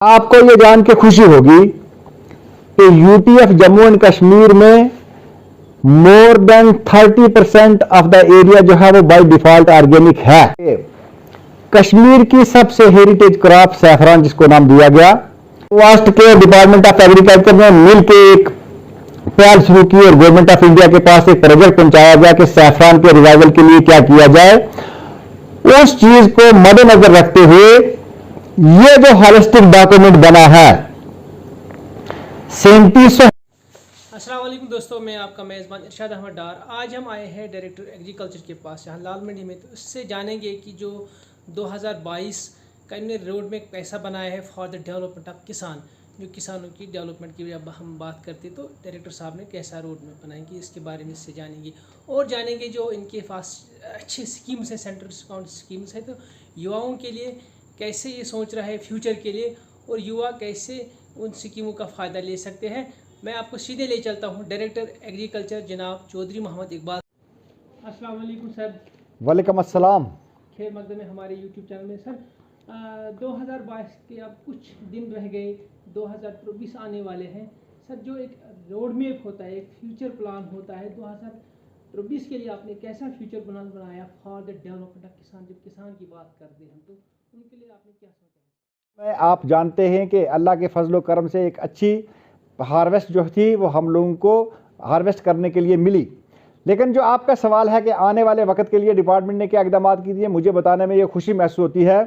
आपको ये जान के खुशी होगी कि यूटीएफ जम्मू एंड कश्मीर में more than 30% of the area जो है वो बाय डिफॉल्ट ऑर्गेनिक है। कश्मीर की सबसे हेरिटेज क्रॉप सैफरान जिसको नाम दिया गया, वास्ट के डिपार्टमेंट ऑफ एग्रीकल्चर ने मिलकर एक पहल शुरू की और गवर्नमेंट ऑफ इंडिया के पास एक प्रोजेक्ट पहुंचाया गया कि सैफरान के रिवाइवल के लिए क्या किया जाए। उस चीज को मद्देनजर रखते हुए ये जो हॉलिस्टिक डॉक्यूमेंट बना है 3700। अस्सलाम वालेकुम दोस्तों, मैं आपका मेज़बान इरशाद अहमद डार। आज हम आए हैं डायरेक्टर एग्रीकल्चर के पास यहाँ लाल मंडी में। तो उससे जानेंगे कि जो 2022 का इन्होंने रोड में कैसा बनाया है फॉर द डेवलपमेंट ऑफ किसान, जो किसानों की डेवलपमेंट की जब हम बात करते तो डायरेक्टर साहब ने कैसा रोड में बनाएंगे, इसके बारे में इससे जानेंगे। और जानेंगे जो इनके पास अच्छी स्कीम्स हैं, सेंट्रल डिस्काउंट स्कीम्स हैं, तो युवाओं के लिए कैसे ये सोच रहा है फ्यूचर के लिए, और युवा कैसे उन स्कीमों का फ़ायदा ले सकते हैं। मैं आपको सीधे ले चलता हूँ डायरेक्टर एग्रीकल्चर जनाब चौधरी मोहम्मद इकबाल। अस्सलाम वालेकुम सर। वालेकुम अस्सलाम। खैर मकदम है हमारे यूट्यूब चैनल में। सर 2022 के अब कुछ दिन रह गए, 2024 आने वाले हैं। सर जो एक रोड मैप होता है, एक फ्यूचर प्लान होता है, 2024 के लिए आपने कैसा फ्यूचर प्लान बनाया फॉर द डेवलपमेंट ऑफ किसान? जब किसान की बात करते हैं तो उनके लिए आपने क्या सोचा है? आप जानते हैं कि अल्लाह के फजलो करम से एक अच्छी हार्वेस्ट जो थी वो हम लोगों को हार्वेस्ट करने के लिए मिली। लेकिन जो आपका सवाल है कि आने वाले वक्त के लिए डिपार्टमेंट ने क्या इकदाम किए, मुझे बताने में ये खुशी महसूस होती है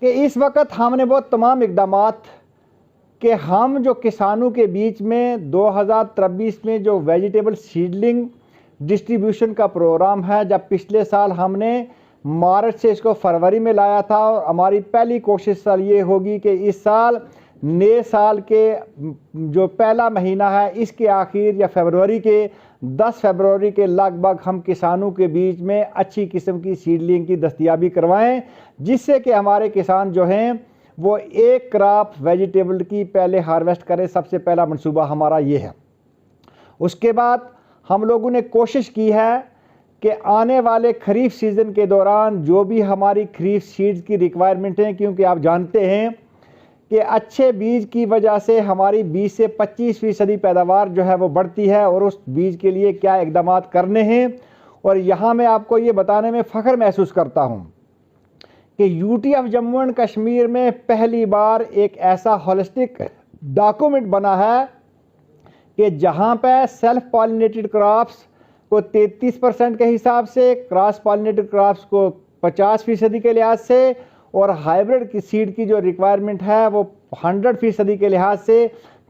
कि इस वक्त हमने बहुत तमाम इकदाम कि हम जो किसानों के बीच में 2023 में जो वेजिटेबल सीडलिंग डिस्ट्रीब्यूशन का प्रोग्राम है, जब पिछले साल हमने मार्च से इसको फरवरी में लाया था, और हमारी पहली कोशिश साल ये होगी कि इस साल नए साल के जो पहला महीना है इसके आखिर या फरवरी के 10 फरवरी के लगभग हम किसानों के बीच में अच्छी किस्म की सीडलिंग की दस्तयाबी करवाएं, जिससे कि हमारे किसान जो हैं वो एक क्रॉप वेजिटेबल की पहले हार्वेस्ट करें। सबसे पहला मंसूबा हमारा ये है। उसके बाद हम लोगों ने कोशिश की है कि आने वाले खरीफ सीज़न के दौरान जो भी हमारी खरीफ सीड्स की रिक्वायरमेंट है, क्योंकि आप जानते हैं कि अच्छे बीज की वजह से हमारी 20 से 25% पैदावार जो है वो बढ़ती है, और उस बीज के लिए क्या इकदाम करने हैं। और यहाँ मैं आपको ये बताने में फ़ख्र महसूस करता हूँ कि यूटीएफ जम्मू एंड कश्मीर में पहली बार एक ऐसा होलिस्टिक डॉक्यूमेंट बना है कि जहाँ पर सेल्फ पॉलिनेटेड क्रॉप्स को 33% के हिसाब से, क्रॉस पॉलिनेटेड क्रॉप्स को 50% के लिहाज से, और हाइब्रिड की सीड की जो रिक्वायरमेंट है वो 100% के लिहाज से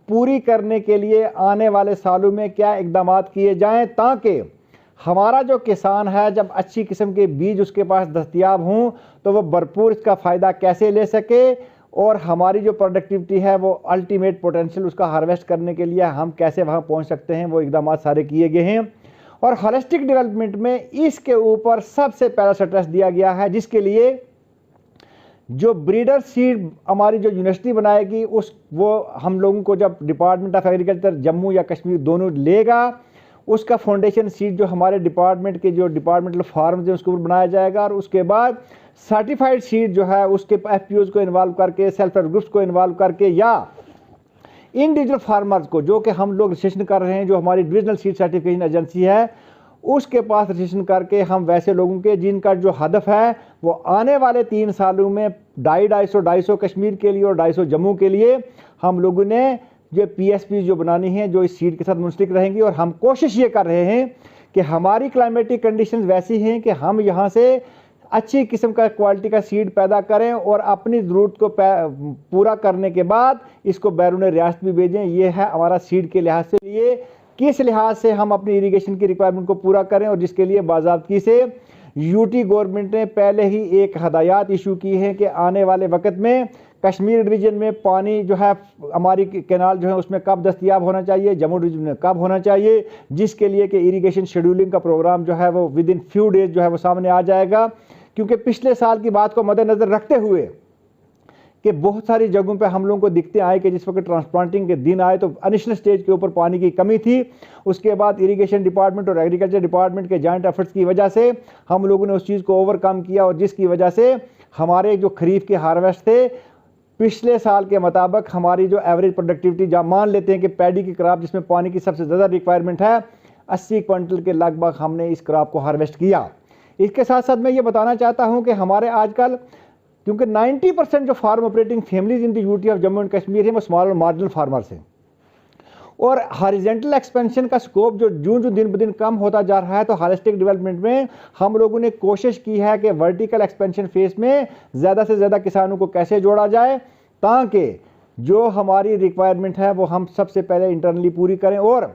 पूरी करने के लिए आने वाले सालों में क्या इकदाम किए जाएं, ताकि हमारा जो किसान है जब अच्छी किस्म के बीज उसके पास दस्तयाब हों तो वो भरपूर इसका फ़ायदा कैसे ले सके, और हमारी जो प्रोडक्टिविटी है वो अल्टीमेट पोटेंशियल उसका हार्वेस्ट करने के लिए हम कैसे वहाँ पहुँच सकते हैं, वो इकदाम सारे किए गए हैं। और होलिस्टिक डेवलपमेंट में इसके ऊपर सबसे पहला स्ट्रेस दिया गया है, जिसके लिए जो ब्रीडर सीड हमारी जो यूनिवर्सिटी बनाएगी वो हम लोगों को जब डिपार्टमेंट ऑफ एग्रीकल्चर जम्मू या कश्मीर दोनों लेगा, उसका फाउंडेशन सीड जो हमारे डिपार्टमेंट के जो डिपार्टमेंटल फार्म्स हैं उसके ऊपर बनाया जाएगा। और उसके बाद सर्टिफाइड सीड जो है उसके एफपीओज को इन्वॉल्व करके, सेल्फ हेल्प ग्रुप्स को इन्वॉल्व करके, या इंडिविजुअल फार्मर्स को जो कि हम लोग रजिस्ट्रेशन कर रहे हैं, जो हमारी डिविजनल सीड सर्टिफिकेशन एजेंसी है उसके पास रजिस्ट्रेशन करके हम वैसे लोगों के जिनका जो हदफ है वो आने वाले 3 सालों में 250 कश्मीर के लिए और 250 जम्मू के लिए हम लोगों ने जो पीएसपी जो बनानी है जो इस सीड के साथ मुंसलिक रहेंगी। और हम कोशिश ये कर रहे हैं कि हमारी क्लाइमेटिक कंडीशंस वैसी हैं कि हम यहाँ से अच्छी किस्म का क्वालिटी का सीड पैदा करें और अपनी ज़रूरत को पूरा करने के बाद इसको बैरून रियासत भी भेजें। ये है हमारा सीड के लिहाज से लिए किस लिहाज से हम अपनी इरिगेशन की रिक्वायरमेंट को पूरा करें, और जिसके लिए बाज़ाब्ती से यूटी गवर्नमेंट ने पहले ही एक हदायत इशू की है कि आने वाले वक्त में कश्मीर डिवीज़न में पानी जो है हमारी कैनाल जो है उसमें कब दस्तयाब होना चाहिए, जम्मू डिवीज़न में कब होना चाहिए, जिसके लिए कि इरिगेशन शेड्यूलिंग का प्रोग्राम जो है वो विद इन फ्यू डेज जो है वो सामने आ जाएगा। क्योंकि पिछले साल की बात को मद्देनज़र रखते हुए कि बहुत सारी जगहों पे हम लोगों को दिखते आए कि जिस वक्त ट्रांसप्लांटिंग के दिन आए तो इनिशियल स्टेज के ऊपर पानी की कमी थी। उसके बाद इरिगेशन डिपार्टमेंट और एग्रीकल्चर डिपार्टमेंट के जॉइंट एफर्ट्स की वजह से हम लोगों ने उस चीज़ को ओवरकम किया, और जिसकी वजह से हमारे जो खरीफ के हार्वेस्ट थे पिछले साल के मुताबिक हमारी जो एवरेज प्रोडक्टिविटी जहाँ मान लेते हैं कि पैडी की क्रॉप जिसमें पानी की सबसे ज़्यादा रिक्वायरमेंट है, 80 क्विंटल के लगभग हमने इस क्रॉप को हार्वेस्ट किया। इसके साथ साथ मैं ये बताना चाहता हूँ कि हमारे आजकल क्योंकि 90% जो farm operating families in the UT of Jammu and Kashmir है वो स्मॉल और मार्जिनल फार्मर्स हैं, और हॉरिजॉन्टल एक्सपेंशन का स्कोप जो दिन ब दिन कम होता जा रहा है, तो होलिस्टिक डेवलपमेंट में हम लोगों ने कोशिश की है कि वर्टिकल एक्सपेंशन फेज में ज़्यादा से ज़्यादा किसानों को कैसे जोड़ा जाए ताकि जो हमारी रिक्वायरमेंट है वो हम सबसे पहले इंटरनली पूरी करें और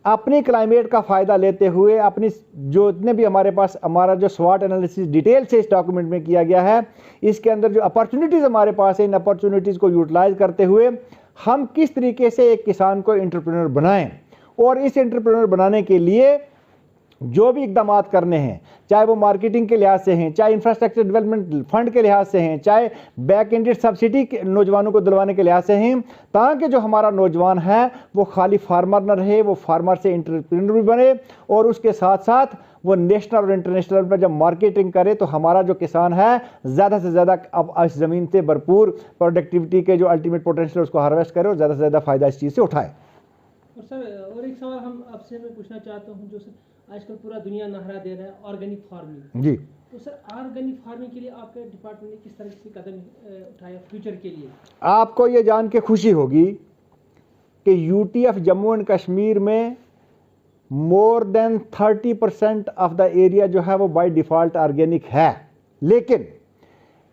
अपनी क्लाइमेट का फ़ायदा लेते हुए अपनी जो इतने भी हमारे पास हमारा जो स्वॉट एनालिसिस डिटेल से इस डॉक्यूमेंट में किया गया है, इसके अंदर जो अपॉर्चुनिटीज़ हमारे पास है, इन अपॉर्चुनिटीज़ को यूटिलाइज करते हुए हम किस तरीके से एक किसान को एंटरप्रेन्योर बनाएं, और इस एंटरप्रेन्योर बनाने के लिए जो भी इकदाम करने हैं, चाहे वो मार्केटिंग के लिहाज से हैं, चाहे इंफ्रास्ट्रक्चर डेवलपमेंट फंड के लिहाज से हैं, चाहे बैक एंडेड सब्सिडी के नौजवानों को दिलवाने के लिहाज से हैं, ताकि जो हमारा नौजवान है वो खाली फार्मर न रहे, वो फार्मर से एंटरप्रेन्योर भी बने और उसके साथ साथ वो नेशनल और इंटरनेशनल लेवल पर जब मार्केटिंग करे तो हमारा जो किसान है ज़्यादा से ज़्यादा अब इस ज़मीन से भरपूर प्रोडक्टिविटी के जो अल्टीमेट पोटेंशियल उसको हार्वेस्ट करे और ज़्यादा से ज़्यादा फ़ायदा इस चीज़ से उठाए। और सर और एक सवाल हम आपसे मैं पूछना चाहता हूँ, जो सर आजकल पूरा दुनिया नारा दे रहा है ऑर्गेनिक फार्मिंग जी, तो सर ऑर्गेनिक फार्मिंग के लिए आपके डिपार्टमेंट ने किस तरह से कदम उठाया फ्यूचर के लिए? आपको ये जान के खुशी होगी कि UT of Jammu and Kashmir में more than 30% of the area जो है वो बाय डिफ़ॉल्ट ऑर्गेनिक है, लेकिन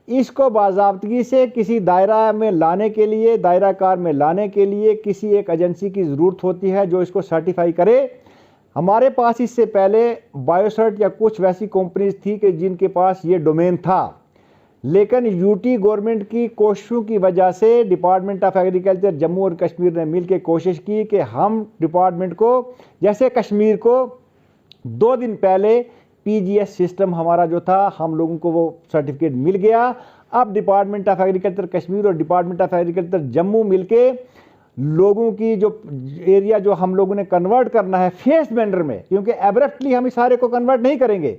इसको बाज़ाब्तगी से किसी दायरा में लाने के लिए, दायरा कार में लाने के लिए किसी एक एजेंसी की ज़रूरत होती है जो इसको सर्टिफाई करे। हमारे पास इससे पहले बायोसर्ट या कुछ वैसी कंपनीज थी कि जिनके पास ये डोमेन था, लेकिन यूटी गवर्नमेंट की कोशिशों की वजह से डिपार्टमेंट ऑफ एग्रीकल्चर जम्मू और कश्मीर ने मिलकर कोशिश की कि हम डिपार्टमेंट को, जैसे कश्मीर को 2 दिन पहले पीजीएस सिस्टम हमारा जो था हम लोगों को वो सर्टिफिकेट मिल गया। अब डिपार्टमेंट ऑफ एग्रीकल्चर कश्मीर और डिपार्टमेंट ऑफ एग्रीकल्चर जम्मू मिलके लोगों की जो एरिया जो हम लोगों ने कन्वर्ट करना है फेस्ड मैनर में, क्योंकि एब्रप्टली हम इस सारे को कन्वर्ट नहीं करेंगे,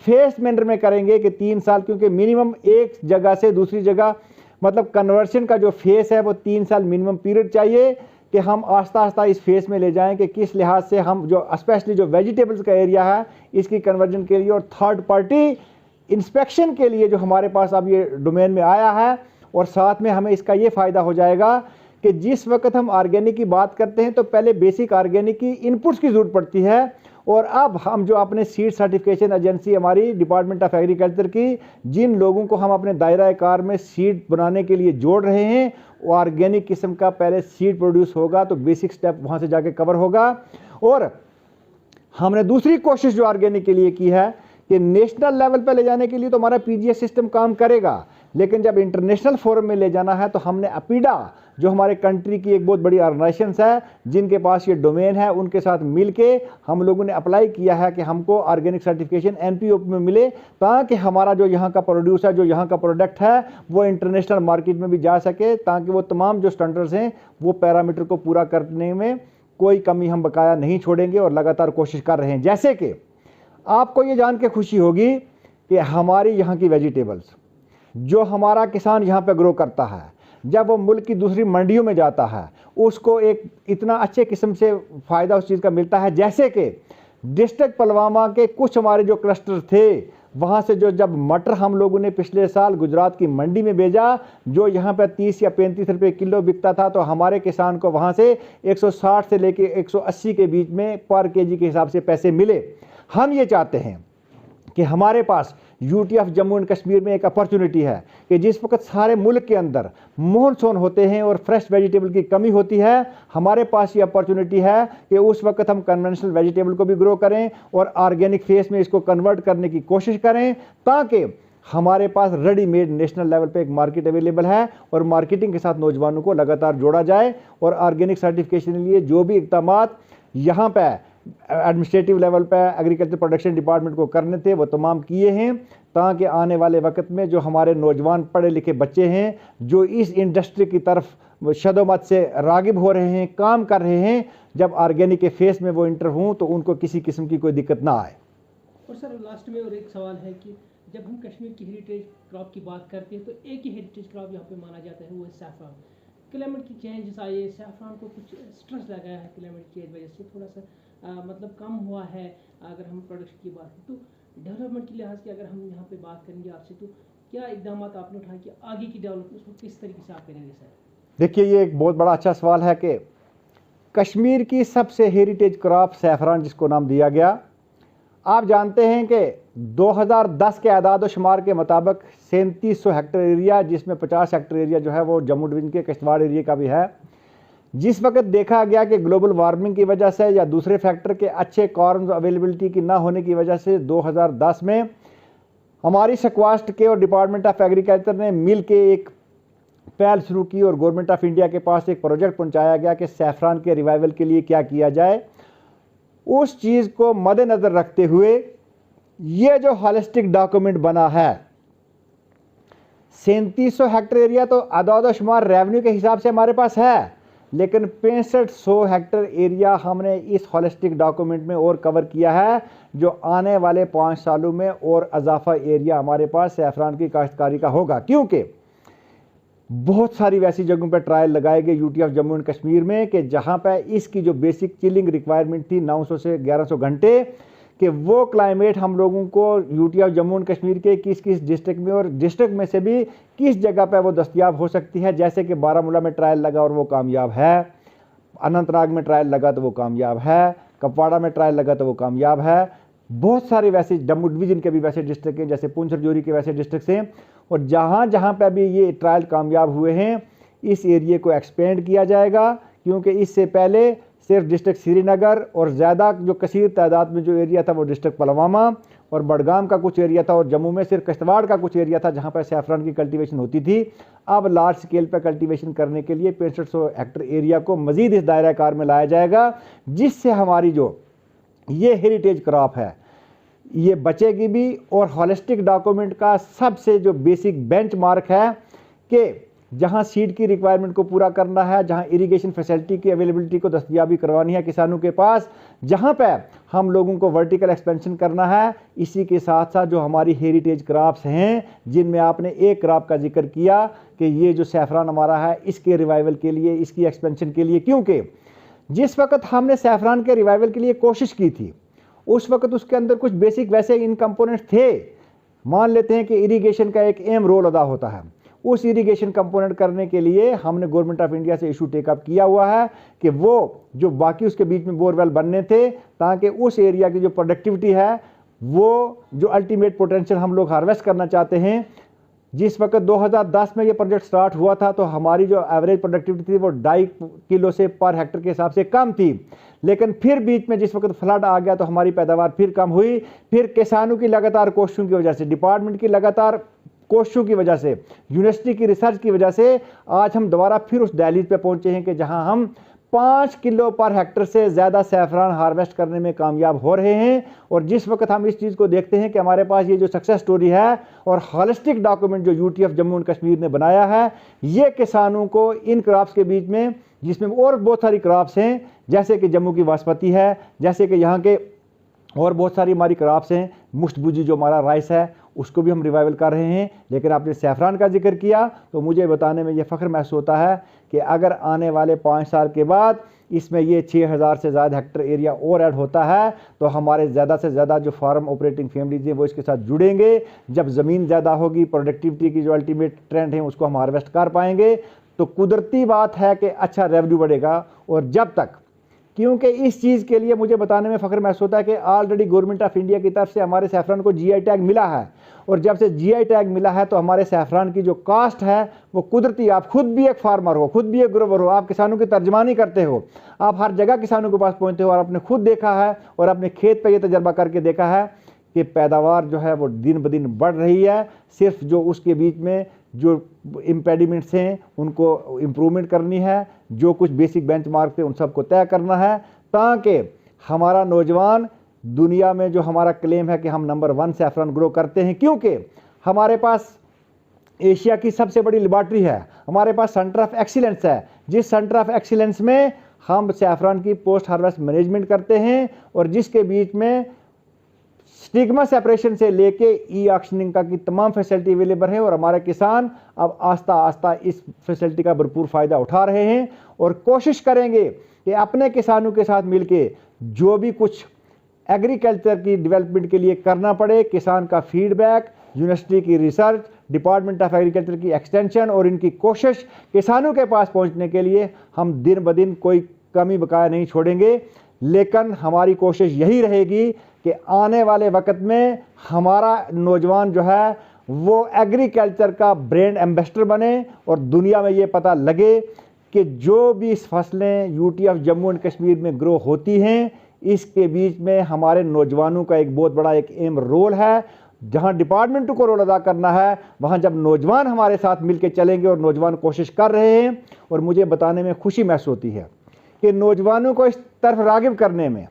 फेस्ड मैनर में करेंगे कि 3 साल, क्योंकि मिनिमम एक जगह से दूसरी जगह मतलब कन्वर्शन का जो फेस है वो 3 साल मिनिमम पीरियड चाहिए कि हम आस्ता आस्ता इस फेस में ले जाएं कि किस लिहाज से हम जो स्पेशली जो वेजिटेबल्स का एरिया है इसकी कन्वर्जन के लिए और थर्ड पार्टी इंस्पेक्शन के लिए जो हमारे पास अब ये डोमेन में आया है, और साथ में हमें इसका ये फ़ायदा हो जाएगा कि जिस वक्त हम ऑर्गेनिक की बात करते हैं तो पहले बेसिक ऑर्गेनिक की इनपुट्स की ज़रूरत पड़ती है, और अब हम जो अपने सीड सर्टिफिकेशन एजेंसी हमारी डिपार्टमेंट ऑफ एग्रीकल्चर की जिन लोगों को हम अपने दायरा कार में सीड बनाने के लिए जोड़ रहे हैं, वो ऑर्गेनिक किस्म का पहले सीड प्रोड्यूस होगा तो बेसिक स्टेप वहाँ से जाके कवर होगा। और हमने दूसरी कोशिश जो ऑर्गेनिक के लिए की है कि नेशनल लेवल पे ले जाने के लिए तो हमारा पीजीएस सिस्टम काम करेगा, लेकिन जब इंटरनेशनल फोरम में ले जाना है तो हमने अपीडा जो हमारे कंट्री की एक बहुत बड़ी ऑर्गेनाइजेशन है जिनके पास ये डोमेन है, उनके साथ मिलके हम लोगों ने अप्लाई किया है कि हमको ऑर्गेनिक सर्टिफिकेशन एनपीओपी में मिले, ताकि हमारा जो यहाँ का प्रोड्यूस है, जो यहाँ का प्रोडक्ट है वो इंटरनेशनल मार्केट में भी जा सके, ताकि वो तमाम जो स्टैंडर्ड्स हैं वो पैरामीटर को पूरा करने में कोई कमी हम बकाया नहीं छोड़ेंगे और लगातार कोशिश कर रहे हैं। जैसे कि आपको ये जान के खुशी होगी कि हमारी यहाँ की वेजिटेबल्स जो हमारा किसान यहाँ पे ग्रो करता है, जब वो मुल्क की दूसरी मंडियों में जाता है उसको एक इतना अच्छे किस्म से फ़ायदा उस चीज़ का मिलता है। जैसे कि डिस्ट्रिक्ट पुलवामा के कुछ हमारे जो क्लस्टर थे, वहाँ से जो जब मटर हम लोगों ने पिछले साल गुजरात की मंडी में भेजा, जो यहाँ पे 30 या 35 रुपये किलो बिकता था, तो हमारे किसान को वहाँ से 160 से लेके 180 के बीच में पर केजी के हिसाब से पैसे मिले। हम ये चाहते हैं कि हमारे पास UT of Jammu and Kashmir में एक अपॉर्चुनिटी है कि जिस वक्त सारे मुल्क के अंदर मानसून होते हैं और फ्रेश वेजिटेबल की कमी होती है, हमारे पास ये अपॉर्चुनिटी है कि उस वक्त हम कन्वेंशनल वेजिटेबल को भी ग्रो करें और ऑर्गेनिक फेस में इसको कन्वर्ट करने की कोशिश करें, ताकि हमारे पास रेडीमेड नेशनल लेवल पे एक मार्केट अवेलेबल है और मार्केटिंग के साथ नौजवानों को लगातार जोड़ा जाए। और ऑर्गेनिक सर्टिफिकेशन के लिए जो भी इक़दाम यहाँ पर एडमिनिस्ट्रेटिव लेवल पे एग्रीकल्चर प्रोडक्शन डिपार्टमेंट को करने थे वो तमाम किए हैं, ताकि आने वाले वक्त में जो हमारे नौजवान पढ़े लिखे बच्चे हैं जो इस इंडस्ट्री की तरफ शदोमत से रागिब हो रहे हैं, काम कर रहे हैं, जब ऑर्गेनिक के फेस में वो इंटर हों तो उनको किसी किस्म की कोई दिक्कत ना आए। और सर लास्ट में और एक सवाल है कि जब हम कश्मीर की हेरिटेज क्रॉप की बात करते हैं तो एक ही हेरिटेज क्रॉप यहाँ पे माना जाता है, वो है सैफरान। क्लाइमेट की चेंजेस आई है, सैफरान को कुछ स्ट्रेस लगा है क्लाइमेट की वजह से, थोड़ा सा मतलब कम हुआ है। अगर हम प्रोडक्शन की बात करें तो डेवलपमेंट के लिहाज से अगर हम यहाँ पे बात करेंगे आपसे, तो क्या इकदाम आपने उठाए कि आगे की डेवलपमेंट उसको किस तरीके से आप करेंगे सर? देखिए, ये एक बहुत बड़ा अच्छा सवाल है कि कश्मीर की सबसे हेरिटेज क्रॉप सैफरान जिसको नाम दिया गया, आप जानते हैं कि 2010 के आदाद शुमार के मुताबिक 3700 हेक्टेयर एरिया, जिसमें 50 हेक्टेयर एरिया जो है वो जम्मू डिवीज़न के किश्तवाड़ एरिया का भी है। जिस वक्त देखा गया कि ग्लोबल वार्मिंग की वजह से या दूसरे फैक्टर के अच्छे कॉर्न अवेलेबिलिटी की ना होने की वजह से 2010 में हमारी स्क्वास्ट के और डिपार्टमेंट ऑफ एग्रीकल्चर ने मिल के एक पहल शुरू की और गवर्नमेंट ऑफ इंडिया के पास एक प्रोजेक्ट पहुंचाया गया कि सैफरान के रिवाइवल के लिए क्या किया जाए। उस चीज़ को मद्देनज़र रखते हुए ये जो हॉलिस्टिक डॉक्यूमेंट बना है, 3700 हेक्टेयर एरिया तो आदाद शुमार रेवेन्यू के हिसाब से हमारे पास है, लेकिन 6500 हेक्टेयर एरिया हमने इस हॉलिस्टिक डॉक्यूमेंट में और कवर किया है, जो आने वाले 5 सालों में और इजाफा एरिया हमारे पास सैफरान की काश्तकारी का होगा। क्योंकि बहुत सारी वैसी जगहों पर ट्रायल लगाए गए UT of Jammu and Kashmir में कि जहां पर इसकी जो बेसिक चिलिंग रिक्वायरमेंट थी 900 से 1100 घंटे, कि वो क्लाइमेट हम लोगों को UT of Jammu and Kashmir के किस किस डिस्ट्रिक्ट में और डिस्ट्रिक्ट में से भी किस जगह पर वो दस्तयाब हो सकती है। जैसे कि बारामूला में ट्रायल लगा और वो कामयाब है, अनंतनाग में ट्रायल लगा तो वो कामयाब है, कुपवाड़ा में ट्रायल लगा तो वो कामयाब है। बहुत सारे वैसे जम्मू डिवीज़न के भी वैसे डिस्ट्रिक्ट हैं, जैसे पुंछ राजौरी के वैसे डिस्ट्रिक्ट हैं, और जहाँ जहाँ पे भी ये ट्रायल कामयाब हुए हैं इस एरिया को एक्सपेंड किया जाएगा। क्योंकि इससे पहले सिर्फ डिस्ट्रिक्ट श्रीनगर और ज़्यादा जो कसीर तादाद में जो एरिया था वो डिस्ट्रिक्ट पुलवामा और बडगाम का कुछ एरिया था, और जम्मू में सिर्फ किश्तवाड़ का कुछ एरिया था जहाँ पर सैफरान की कल्टीवेशन होती थी। अब लार्ज स्केल पर कल्टीवेशन करने के लिए 6500 हेक्टेयर एरिया को मज़ीद इस दायरा कार में लाया जाएगा, जिससे हमारी जो ये हेरिटेज क्रॉप है ये बचेगी भी। और हॉलिस्टिक डॉक्यूमेंट का सबसे जो बेसिक बेंचमार्क है कि जहां सीड की रिक्वायरमेंट को पूरा करना है, जहां इरिगेशन फैसिलिटी की अवेलेबिलिटी को दस्तयाबी करवानी है किसानों के पास, जहां पर हम लोगों को वर्टिकल एक्सपेंशन करना है, इसी के साथ साथ जो हमारी हेरिटेज क्रॉप्स हैं जिनमें आपने एक क्रॉप का जिक्र किया कि ये जो सैफरान हमारा है इसके रिवाइवल के लिए, इसकी एक्सपेंशन के लिए। क्योंकि जिस वक्त हमने सैफरान के रिवाइवल के लिए कोशिश की थी उस वक्त उसके अंदर कुछ बेसिक वैसे इन कंपोनेंट्स थे। मान लेते हैं कि इरिगेशन का एक अहम रोल अदा होता है, उस इरिगेशन कंपोनेंट करने के लिए हमने गवर्नमेंट ऑफ इंडिया से इशू टेकअप किया हुआ है कि वो जो बाकी उसके बीच में बोरवेल बनने थे, ताकि उस एरिया की जो प्रोडक्टिविटी है, वो जो अल्टीमेट पोटेंशियल हम लोग हार्वेस्ट करना चाहते हैं। जिस वक्त 2010 में ये प्रोजेक्ट स्टार्ट हुआ था तो हमारी जो एवरेज प्रोडक्टिविटी थी वो 2.5 किलो से पर हेक्टर के हिसाब से कम थी, लेकिन फिर बीच में जिस वक्त फ्लड आ गया तो हमारी पैदावार फिर कम हुई। फिर किसानों की लगातार कोशिशों की वजह से, डिपार्टमेंट की लगातार कोशिशों की वजह से, यूनिवर्सिटी की रिसर्च की वजह से आज हम दोबारा फिर उस दहलीज पे पहुंचे हैं कि जहां हम 5 किलो पर हेक्टर से ज़्यादा सैफरान हार्वेस्ट करने में कामयाब हो रहे हैं। और जिस वक्त हम इस चीज़ को देखते हैं कि हमारे पास ये जो सक्सेस स्टोरी है और हॉलिस्टिक डॉक्यूमेंट जो UT of Jammu and Kashmir ने बनाया है, ये किसानों को इन क्रॉप्स के बीच में, जिसमें और बहुत सारी क्रॉप्स हैं जैसे कि जम्मू की बासमती है, जैसे कि यहाँ के और बहुत सारी हमारी क्रॉप्स हैं, मुश्तबुजी जो हमारा राइस है उसको भी हम रिवाइवल कर रहे हैं। लेकिन आपने सैफरान का जिक्र किया तो मुझे बताने में ये फ़ख्र महसूस होता है कि अगर आने वाले 5 साल के बाद इसमें ये 6000 से ज़्यादा हेक्टेयर एरिया और ऐड होता है तो हमारे ज़्यादा से ज़्यादा जो फार्म ऑपरेटिंग फैमिलीज हैं वो इसके साथ जुड़ेंगे। जब ज़मीन ज़्यादा होगी, प्रोडक्टिविटी की जो अल्टीमेट ट्रेंड है उसको हम हार्वेस्ट कर पाएंगे, तो कुदरती बात है कि अच्छा रेवेन्यू बढ़ेगा। और जब तक, क्योंकि इस चीज़ के लिए मुझे बताने में फ़ख्र महसूस होता है कि ऑलरेडी गवर्नमेंट ऑफ इंडिया की तरफ से हमारे सैफरान को जीआई टैग मिला है, और जब से जीआई टैग मिला है तो हमारे सैफरान की जो कास्ट है वो कुदरती, आप खुद भी एक फार्मर हो, खुद भी एक ग्रोवर हो, आप किसानों की तर्जमानी करते हो, आप हर जगह किसानों के पास पहुँचते हो और आपने खुद देखा है और अपने खेत पर यह तजर्बा करके देखा है कि पैदावार जो है वो दिन ब दिन बढ़ रही है। सिर्फ जो उसके बीच में जो इम्पेडिमेंट्स हैं उनको इम्प्रूवमेंट करनी है, जो कुछ बेसिक बेंचमार्क थे उन सबको तय करना है, ताकि हमारा नौजवान दुनिया में जो हमारा क्लेम है कि हम नंबर 1 सैफरान ग्रो करते हैं, क्योंकि हमारे पास एशिया की सबसे बड़ी लेबॉर्ट्री है, हमारे पास सेंटर ऑफ एक्सीलेंस है, जिस सेंटर ऑफ एक्सीलेंस में हम सैफरान की पोस्ट हार्वेस्ट मैनेजमेंट करते हैं और जिसके बीच में स्टिग्मा सेपरेशन से लेके ई ऑक्शनिंग का की तमाम फैसिलिटी अवेलेबल है और हमारे किसान अब आस्ता आस्ता इस फैसिलिटी का भरपूर फ़ायदा उठा रहे हैं और कोशिश करेंगे कि अपने किसानों के साथ मिलके जो भी कुछ एग्रीकल्चर की डेवलपमेंट के लिए करना पड़े, किसान का फीडबैक, यूनिवर्सिटी की रिसर्च, डिपार्टमेंट ऑफ एग्रीकल्चर की एक्सटेंशन और इनकी कोशिश किसानों के पास पहुंचने के लिए हम दिन ब दिन कोई कमी बकाया नहीं छोड़ेंगे। लेकिन हमारी कोशिश यही रहेगी कि आने वाले वक्त में हमारा नौजवान जो है वो एग्रीकल्चर का ब्रांड एम्बेसडर बने और दुनिया में ये पता लगे कि जो भी इस फसलें UT of Jammu and Kashmir में ग्रो होती हैं, इसके बीच में हमारे नौजवानों का एक बहुत बड़ा एक अहम रोल है। जहां डिपार्टमेंट को रोल अदा करना है, वहां जब नौजवान हमारे साथ मिलकर चलेंगे और नौजवान कोशिश कर रहे हैं, और मुझे बताने में खुशी महसूस होती है कि नौजवानों को इस तरफ रागिब करने में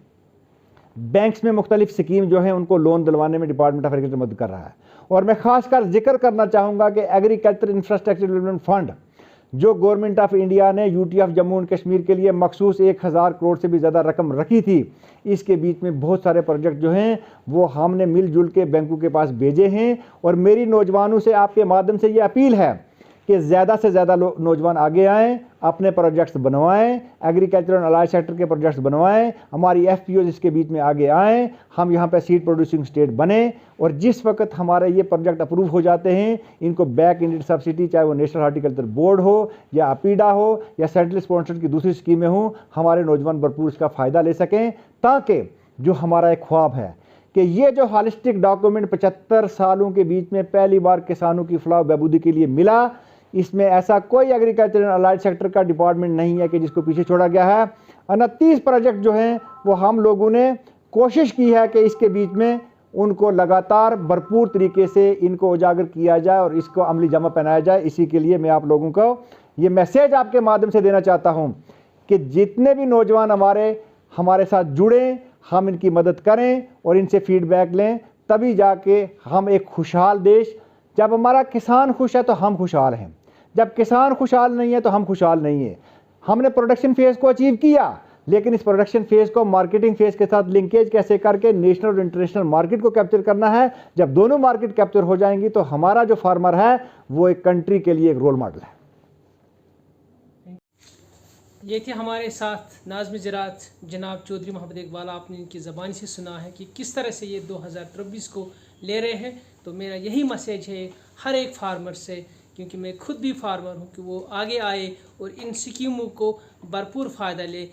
बैंक्स में मुख्तलिफ स्कीम जो है उनको लोन दिलवाने में डिपार्टमेंट ऑफ एग्रीकल्चर मदद कर रहा है। और मैं खासकर जिक्र करना चाहूँगा कि एग्रीकल्चर इंफ्रास्ट्रक्चर डेवलपमेंट फंड जो गवर्नमेंट ऑफ इंडिया ने UT of Jammu and Kashmir के लिए मखसूस 1000 करोड़ से भी ज़्यादा रकम रखी थी, इसके बीच में बहुत सारे प्रोजेक्ट जो हैं वो हमने मिलजुल के बैंकों के पास भेजे हैं। और मेरी नौजवानों से आपके माध्यम से ये अपील है कि ज़्यादा से ज़्यादा नौजवान आगे आएँ, अपने प्रोजेक्ट्स बनवाएं, एग्रीकल्चर और अलाइड सेक्टर के प्रोजेक्ट्स बनवाएं, हमारी एफपीओ इसके बीच में आगे आएँ, हम यहाँ पे सीड प्रोड्यूसिंग स्टेट बने। और जिस वक्त हमारे ये प्रोजेक्ट अप्रूव हो जाते हैं, इनको बैक इंडेड सब्सिडी, चाहे वो नेशनल हार्टिकल्चर बोर्ड हो या अपीडा हो या सेंट्रल स्पॉन्सर्ड की दूसरी स्कीमें हों, हमारे नौजवान भरपूर इसका फ़ायदा ले सकें, ताकि जो हमारा एक ख्वाब है कि ये जो हॉलिस्टिक डॉक्यूमेंट 75 सालों के बीच में पहली बार किसानों की फलाह बहबूदी के लिए मिला, इसमें ऐसा कोई एग्रीकल्चर एंड अलाइड सेक्टर का डिपार्टमेंट नहीं है कि जिसको पीछे छोड़ा गया है। 29 प्रोजेक्ट जो हैं वो हम लोगों ने कोशिश की है कि इसके बीच में उनको लगातार भरपूर तरीके से इनको उजागर किया जाए और इसको अमली जमा पहनाया जाए। इसी के लिए मैं आप लोगों को ये मैसेज आपके माध्यम से देना चाहता हूँ कि जितने भी नौजवान हमारे साथ जुड़ें, हम इनकी मदद करें और इनसे फीडबैक लें, तभी जाके हम एक खुशहाल देश, जब हमारा किसान खुश है तो हम खुशहाल हैं, जब किसान खुशहाल नहीं है तो हम खुशहाल नहीं है। हमने प्रोडक्शन फेज़ को अचीव किया, लेकिन इस प्रोडक्शन फेज़ को मार्केटिंग फेज़ के साथ लिंकेज कैसे करके नेशनल और इंटरनेशनल मार्केट को कैप्चर करना है। जब दोनों मार्केट कैप्चर हो जाएंगी तो हमारा जो फार्मर है वो एक कंट्री के लिए एक रोल मॉडल है। ये थे हमारे साथ नाज़िम ज़राअत जनाब चौधरी मोहम्मद इकबाल। आपने इनकी ज़बानी से सुना है कि किस तरह से ये 2023 को ले रहे हैं। तो मेरा यही मैसेज है हर एक फार्मर से, क्योंकि मैं खुद भी फार्मर हूँ, कि वो आगे आए और इन स्कीमों को भरपूर फ़ायदा ले।